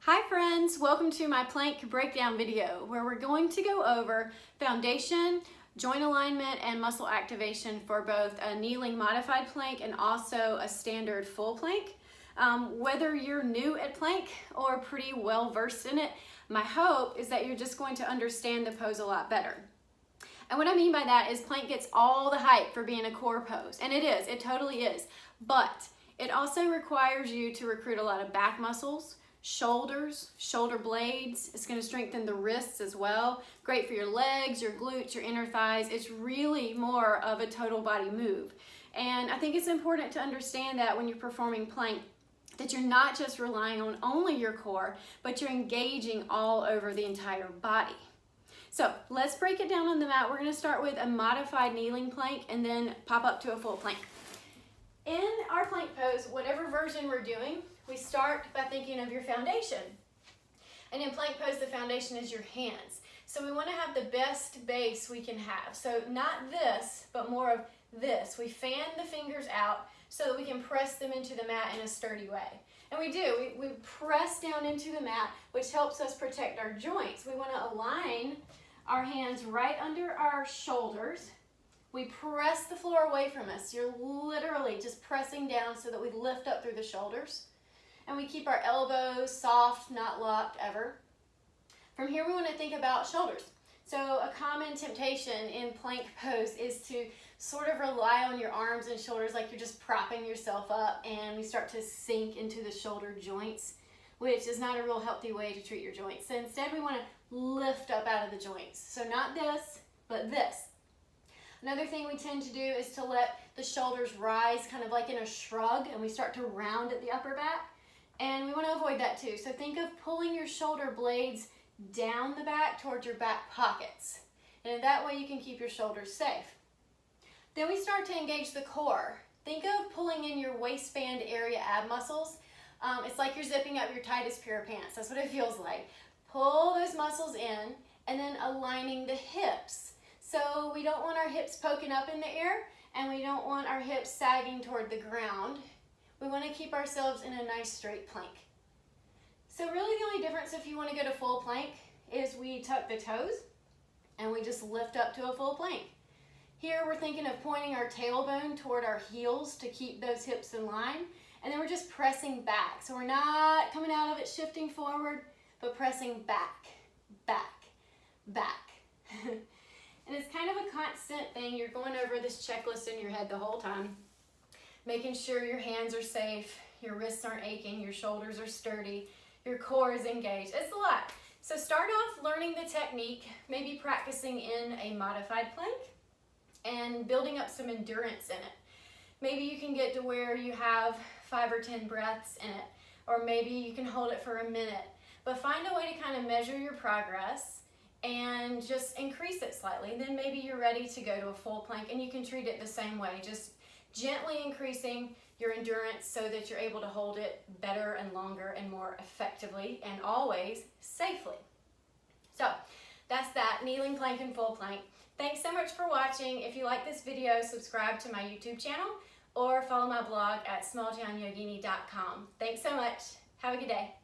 Hi friends, welcome to my plank breakdown video where we're going to go over foundation, joint alignment, and muscle activation for both a kneeling modified plank and also a standard full plank. Whether you're new at plank or pretty well versed in it, my hope is that you're just going to understand the pose a lot better. And what I mean by that is plank gets all the hype for being a core pose, and it totally is, but it also requires you to recruit a lot of back muscles, shoulders, shoulder blades. It's going to strengthen the wrists as well. Great for your legs, your glutes, your inner thighs. It's really more of a total body move. And I think it's important to understand that when you're performing plank, that you're not just relying on only your core, but you're engaging all over the entire body. So let's break it down on the mat. We're going to start with a modified kneeling plank and then pop up to a full plank. In our plank pose, whatever version we're doing, we start by thinking of your foundation. And in plank pose, the foundation is your hands. So we want to have the best base we can have. So not this, but more of this. We fan the fingers out so that we can press them into the mat in a sturdy way. And we do. We press down into the mat, which helps us protect our joints. We want to align our hands right under our shoulders. We press the floor away from us. You're literally just pressing down so that we lift up through the shoulders. And we keep our elbows soft, not locked ever. From here, we want to think about shoulders. So a common temptation in plank pose is to sort of rely on your arms and shoulders like you're just propping yourself up, and we start to sink into the shoulder joints, which is not a real healthy way to treat your joints. So instead, we want to lift up out of the joints. So not this, but this. Another thing we tend to do is to let the shoulders rise kind of like in a shrug, and we start to round at the upper back. And we want to avoid that too. So think of pulling your shoulder blades down the back towards your back pockets. And in that way you can keep your shoulders safe. Then we start to engage the core. Think of pulling in your waistband area ab muscles. It's like you're zipping up your tightest pair of pants. That's what it feels like. Pull those muscles in and then aligning the hips. So we don't want our hips poking up in the air, and we don't want our hips sagging toward the ground. We want to keep ourselves in a nice straight plank. So really the only difference if you want to go to full plank is we tuck the toes and we just lift up to a full plank. Here we're thinking of pointing our tailbone toward our heels to keep those hips in line, and then we're just pressing back. So we're not coming out of it shifting forward, but pressing back, back, back. And it's kind of a constant thing. You're going over this checklist in your head the whole time, making sure your hands are safe, your wrists aren't aching, your shoulders are sturdy, your core is engaged. It's a lot. So start off learning the technique, maybe practicing in a modified plank and building up some endurance in it. Maybe you can get to where you have 5 or 10 breaths in it, or maybe you can hold it for a minute. But find a way to kind of measure your progress and just increase it slightly. Then maybe you're ready to go to a full plank, and you can treat it the same way, just gently increasing your endurance so that you're able to hold it better and longer and more effectively and always safely. So that's that, kneeling plank and full plank. Thanks so much for watching. If you like this video, subscribe to my YouTube channel or follow my blog at smalltownyogini.com. Thanks so much. Have a good day.